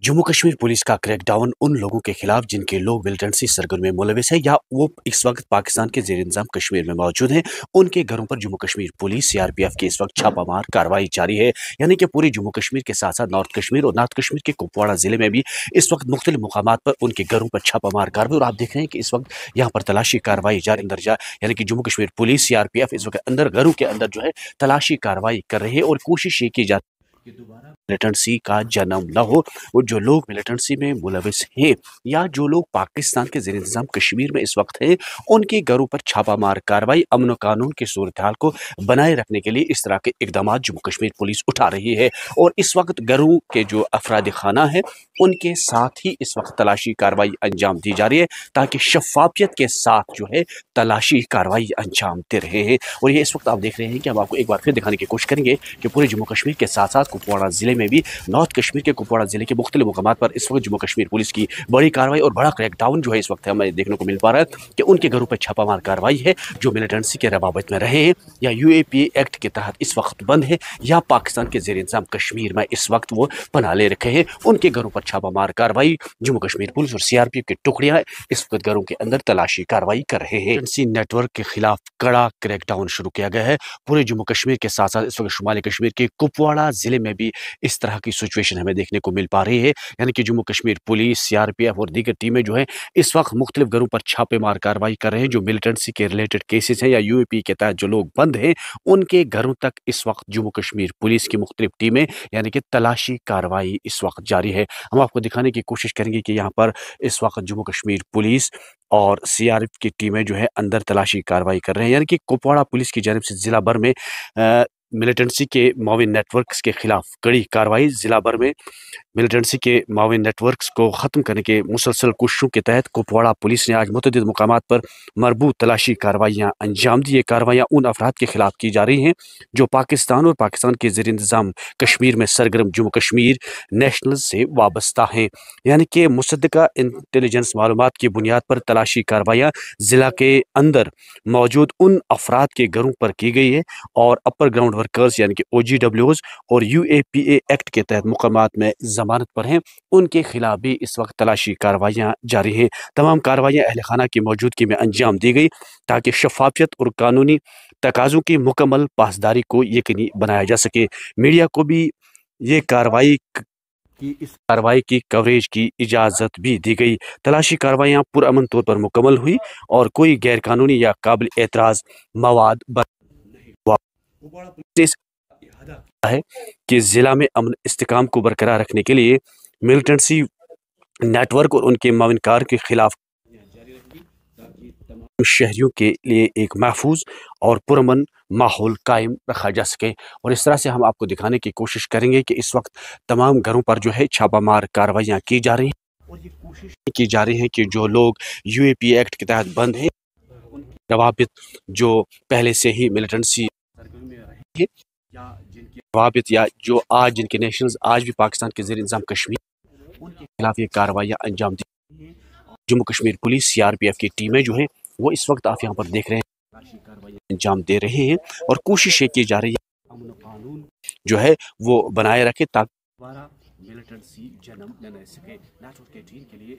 Jammu Kashmir police का crackdown उन लोगों के खिलाफ जिनके लोग मिलिटेंसी सरगर्मी में मुलविस है या वो इस वक्त पाकिस्तान के जेर इंतजाम कश्मीर में मौजूद हैं, उनके घरों पर जम्मू कश्मीर पुलिस सीआरपीएफ की इस वक्त छापामार कार्रवाई जारी है। यानी कि पूरी जम्मू कश्मीर के साथ साथ नॉर्थ कश्मीर और नॉर्थ कश्मीर के कुपवाड़ा जिले में भी इस वक्त मुख्तलिफ मुकामात पर उनके घरों पर छापामार कार्रवाई। और आप देख रहे हैं कि इस वक्त यहाँ पर तलाशी कार्रवाई जारी अंदर जा यानी कि जम्मू कश्मीर पुलिस सीआरपीएफ इस वक्त अंदर घरों के अंदर जो है तलाशी कार्रवाई कर रही है और कोशिश ये की जाती कि दोबारा मिलिटेंसी का जन्म न हो। वो जो लोग मिलिटेंसी में मुलविस हैं या जो लोग पाकिस्तान के जेर इंतजाम कश्मीर में इस वक्त हैं, उनके घरों पर छापामार कार्रवाई अमन कानून की सूरत हाल को बनाए रखने के लिए इस तरह के इकदाम जम्मू कश्मीर पुलिस उठा रही है। और इस वक्त घरों के जो अफराद खाना है उनके साथ ही इस वक्त तलाशी कार्रवाई अंजाम दी जा रही है ताकि शफाफियत के साथ जो है तलाशी कार्रवाई अंजाम दे रहे हैं। और ये इस वक्त आप देख रहे हैं कि हम आपको एक बार फिर दिखाने की कोशिश करेंगे कि पूरे जम्मू कश्मीर के साथ साथ कुपवाड़ा जिले में भी नॉर्थ कश्मीर के कुपवाड़ा जिले के मुख्तलिफ मुकामात पर इस वक्त जम्मू कश्मीर पुलिस की बड़ी कार्रवाई और बड़ा क्रैकडाउन जो है इस वक्त हमें देखने को मिल पा रहा है कि उनके घरों पर छापामार कार्रवाई है जो मिलिटेंसी के रवाबत में रहे हैं या यूएपीए एक्ट के तहत इस वक्त बंद है या पाकिस्तान के जेर इंतजाम कश्मीर में इस वक्त वो पना ले रखे हैं, उनके घरों पर छापामार कार्रवाई जम्मू कश्मीर पुलिस और सीआरपीएफ की टुकड़ियां इस वक्त घरों के अंदर तलाशी कार्रवाई कर रहे हैं। नेटवर्क के खिलाफ कड़ा क्रैकडाउन शुरू किया गया है पूरे जम्मू कश्मीर के साथ साथ इस वक्त शुमाली कश्मीर के कुपवाड़ा जिले में भी इस तरह की सिचुएशन हमें देखने को मिल पा रही है। यानी कि जम्मू कश्मीर पुलिस सीआरपीएफ और दीगर टीमें जो है इस वक्त मुख्तलिफ घरों पर छापेमार कार्रवाई कर रहे हैं जो मिलिटेंसी के रिलेटेड केसेस हैं या यूएपी के तहत जो लोग बंद हैं उनके घरों तक इस वक्त जम्मू कश्मीर पुलिस की मुख्तलिफ टीमें यानी कि तलाशी कार्रवाई इस वक्त जारी है। हम आपको दिखाने की कोशिश करेंगे कि यहाँ पर इस वक्त जम्मू कश्मीर पुलिस और सीआरपीएफ की टीमें जो है अंदर तलाशी कार्रवाई कर रहे हैं। यानी कि कुपवाड़ा पुलिस की जानिब से जिला भर में मिलिटेंसी के माविन नेटवर्क्स के खिलाफ कड़ी कार्रवाई। जिला भर में मिलिटेंसी के माविन नेटवर्क्स को ख़त्म करने के मुसलसल कोशिशों के तहत कुपवाड़ा पुलिस ने आज मुतअद्दिद मुकामात पर मरबूत तलाशी कार्रवाइयाँ अंजाम दी। ये कार्रवाइयाँ उन अफराद के खिलाफ की जा रही हैं जो पाकिस्तान और पाकिस्तान के ज़ेर इंतज़ाम कश्मीर में सरगर्म जम्मू कश्मीर नेशनल से वाबस्ता हैं। यानी कि मुसद्दका इंटेलिजेंस मालूमात की बुनियाद पर तलाशी कार्रवाइयाँ ज़िला के अंदर मौजूद उन अफराद के घरों पर की गई है और अपर ग्राउंड वर्कर्स यानी कि OGWs और यूएपीए एक्ट के तहत मुकम्मत में जमानत पर हैं उनके खिलाफ भी इस वक्त तलाशी कार्रवाइयाँ जारी हैं। तमाम कार्रवाइयाँ अहल खाना की मौजूदगी में अंजाम दी गई ताकि शफाफियत और कानूनी तकाज़ों की मुकम्मल पासदारी को यकीनी बनाया जा सके। मीडिया को भी ये इस कार्रवाई की कवरेज की इजाज़त भी दी गई। तलाशी कार्रवाइयाँ पुरअमन तौर पर मुकम्मल हुई और कोई गैर कानूनी या काबिल एतराज़ मवाद नहीं हुआ। है कि जिला में अमन इस्तेकाम को बरकरार रखने के लिए मिलिटेंसी नेटवर्क और उनके माविनकार के खिलाफ तमाम शहरियों के लिए एक महफूज और पुरअमन माहौल कायम रखा जा सके। और इस तरह से हम आपको दिखाने की कोशिश करेंगे कि इस वक्त तमाम घरों पर जो है छापामार कार्रवाइयाँ की जा रही हैं और ये कोशिश की जा रही है कि जो लोग यूएपी एक्ट के तहत बंद हैं उनकी रवाबित जो पहले से ही मिलिटेंसी में रहे हैं या जिनकी रवाबित या जो आज जिनके नेशनल्स आज भी पाकिस्तान के ज़ेर इंतज़ाम कश्मीर उनके खिलाफ ये कार्रवाइयाँ अंजाम दी हैं। जम्मू कश्मीर पुलिस सीआरपीएफ की टीमें जो हैं वो इस वक्त आप यहाँ पर देख रहे हैं कार्रवाई अंजाम दे रहे हैं और कोशिश ये की जा रही है अमन कानून जो है वो बनाए रखे ताकि दोबारा मिलिटेंसी जन्म न ले सके। नेटवर्क के टीम के लिए